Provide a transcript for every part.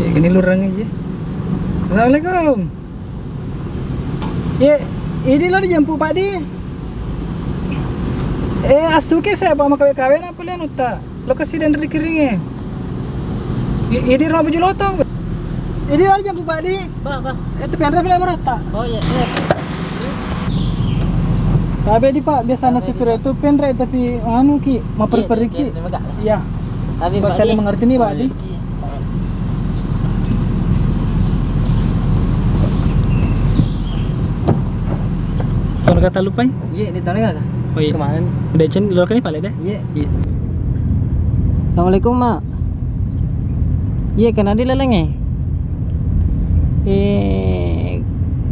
Ini lurang aja. Assalamualaikum. Ya, ini lo dijemput Pak Di. Asuke saya pak makawe kawen apa lian uta. Lokasi dan dikiringnya. Ini rumah baju lotong. Ini lo dijemput Pak Di. Pak. Itu pendra bila berata. Oh iya. Tapi di Pak biasa nasi pira itu pendra tapi anu ki maper-periki. Iya. Tapi Pak saya mengerti nih Pak Di. Kalau kata lupa ya? Iya, di tahun enggak? Oh iya. Kemarin. Udah cen luar kan Pak deh? Iya. Assalamualaikum, Mak. Iya, kan ada leleng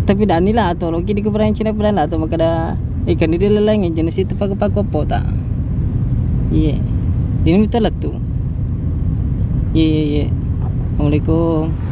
tapi dah ni lah atau lagi di keberan Cina pelan lah atau maka dah ikan di leleng jenis itu pakai apa tak? Iya. Ini betul lah tu. Iya. Assalamualaikum.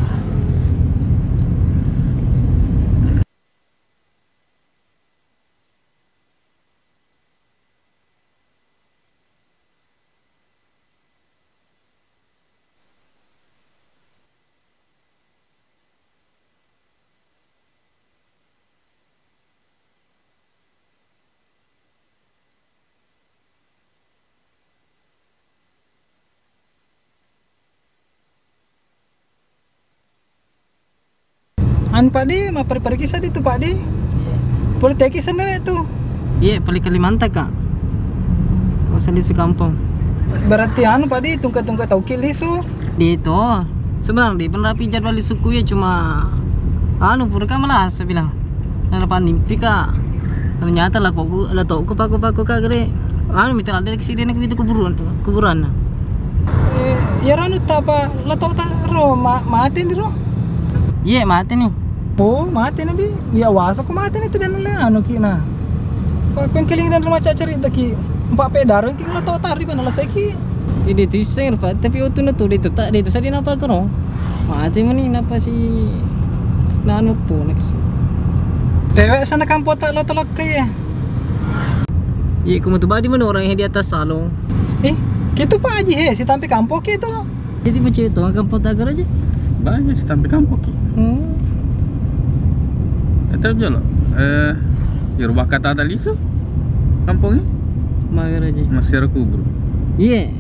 Pak Di, mau pergi kisah itu Pak Di. Iya. Politik sana itu. Iya, paling Kalimantan kak. Kau sali su kampung. Berarti Pak Di tungka-tungka tau kilisu. Di itu sebenarnya di penerapi jadwal suku ya cuma pura malah saya bilang harapan mimpi kak. Ternyata lah kok lah tau paku kak gere. Minta ada kesini nak itu kuburan. Ya ranu apa? Lah tau tak roh mati nih roh. Iya mati nih. Oh mati nih Di. Ya wasa ko mati nih itu dan anu kina. Pak keling dan rumah cacari taki. Empat pedar kini lah tau tari mana lah seki. Ini tu iseng Pak, tapi waktu tu dia tak dia tu saya napa kero. Mati mana napa si nanu pun nak. Tewek sana kampung tak lo tolak kaya. Iya kamu tu di mana orang yang di atas salong. Gitu Pak Haji si tampi kampung gitu. Jadi macam itu kampung tak aja. Banyak si tampi kampung ki. Itu aja loh. Yorubah kata tadi su kampungnya. Mager aja. Masih kubur. Iya.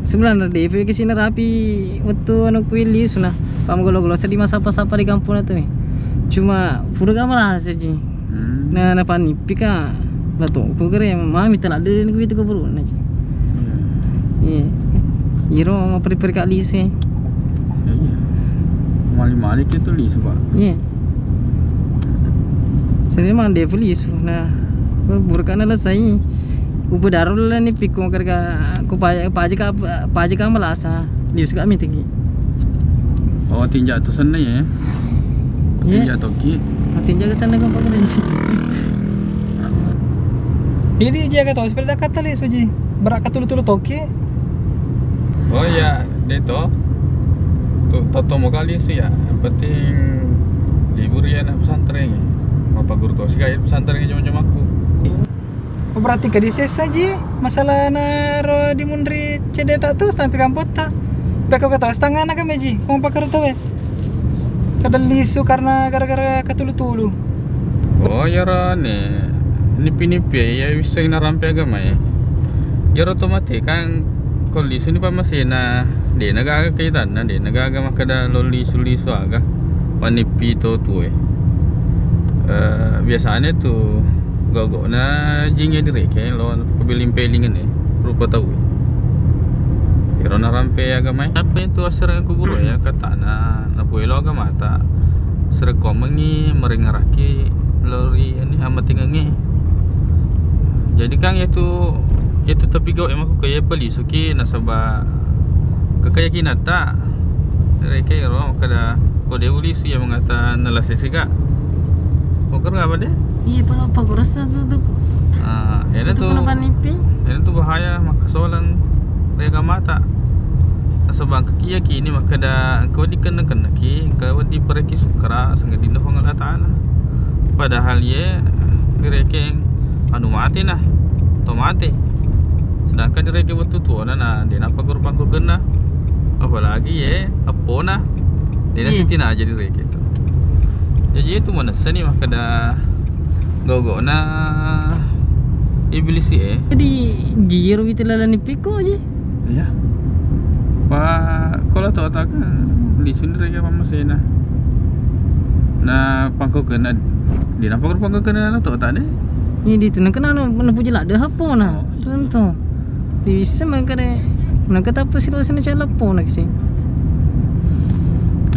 Sebenarnya DV ke sini rapi waktu anu kuili sunah. Pam golo-golo sedih sapa-sapa di kampung itu. Cuma pura lah saja. Nah panipi ka. Lah tu pokoknya mami tak ada ni kuit ke buru aja. Iya. Iro mau pergi kali sih. Iya. Mali-mali itu lis Pak. Iya. Saya memang DV lis. Nah, burukana lah saya. Ubu darul lah ni pikung kerja ku paji ka malasa lius kami tinggi. Oh tinjak tu sana ya? Tinjak toki. Tinjak ke sana kan pakai ni. Ini jaga tahu sepeda kata li suji berak tulu toki. Oh ya, itu tu toto mau kali sih ya. Yang penting libur ya nak pesantren ni. Apa guru tu sih kaya pesantren macam aku. Berarti ke dises saja masalah naro di mundri CD tak tu sampai kampung tak. Beko kata setengah nak meji. Kamu pakar tu kadang lisu karena gara-gara ketulu-tulu. Oh ya ni nipi-nipi ya bisa nak rampai agama ya. Ya otomatis kan kalau lisu ni masih na dia naga kaitan na dia naga agama kada loli lisu aga panipi tu biasanya tu gogok na jingnya direk lo kebeling-pelingan rupa tahu kira na rampe agama apa itu asal kubur ya kata na puelo agama ta serkom mengi meringaraki lori ini amat tingangi jadi kang itu tapi kau emang aku kaya beli suki nasabah kekayakinan ta mereka ro kada kode ulis ya mengata nalasisi ka poker apa deh. Iya apa kurasa tu. Ini tu kenapa nipi? Ini tu bahaya maka soalan mereka mata. Sebab kaki ini maka dah kau dikenakan lagi kau diperiki sukra sangat dinahong Allah Taala. Padahal ye mereka anu mati nah, to mati. Sedangkan mereka waktu tua nah dia apa kurang kena. Apalagi ye apa nah Dia sitina aja direk itu. Jadi itu mana seni mah kada gogo na iblis Jadi jiro itu lalani piko aja. Iya. Pak kalau tak kan di sini ke pamasena. Na pangko kena di nampak pangko kena na tak ada. Ini di tu nak kena mana puji lah dah apa na. Contoh. Di sana kada nak kata apa sih sana cakap apa nak sih.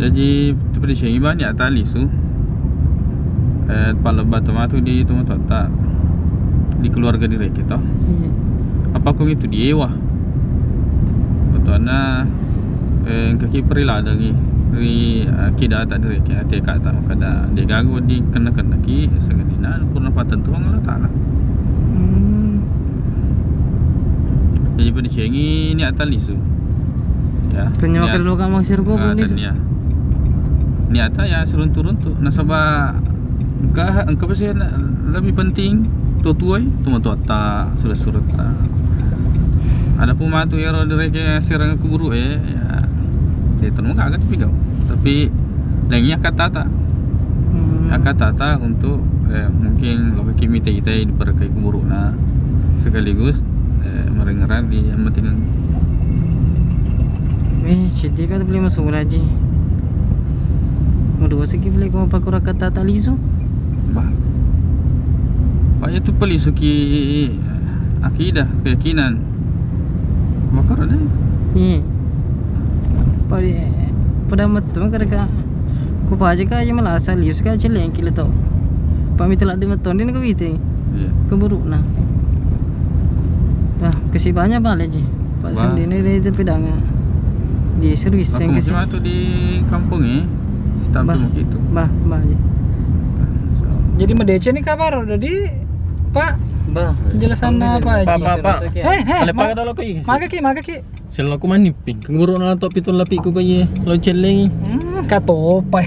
Jadi seperti sih banyak tali su. Pala batu matu di itu tak di keluarga direk kita. Apa kau itu di ewa? Tuana kaki perila lagi ri kida tak direk ya teka tak kada de gagu di kena ki sengadina purna patan tuang lah tak lah. Jadi pada cengi ni atali su. Ya. Tanya makan lokal maksir ko pun ni. Ni ata ya seruntu-runtu nasaba engkau pasti lebih penting tutuai tu tak sudah surat tak. Ada pun matu ya direke serang kuburu ya. Dia temu agak tapi kau. Tapi lainnya kata tak. Kata tak untuk mungkin lokal kimite kita di perkai kuburu na sekaligus merengeran di amatingan. Jadi kata beli masuk lagi. Mau dua segi beli kau pakai kata tak lisu. Bah. Paya tu peli suki akidah keyakinan. Bakar ada. Pada metu kadang ko paje ka aja malah asal lius ka celeng kilo tau. Pamit telah di meton din ko wite. Keburu na. Bah, kasi banyak balik je. Pak sendiri ni itu pedang. Di servis yang kasi. Aku tu di kampung Setampil gitu. Bah je. Jadi Medece ni kabar udah di Pak. Bah. Penjelasan apa aja? Pak. Ale pa dalau ko Maga ki. Sila ko maniping. Kanguro na to piton lapi ko kay lo cheleng. Katopai.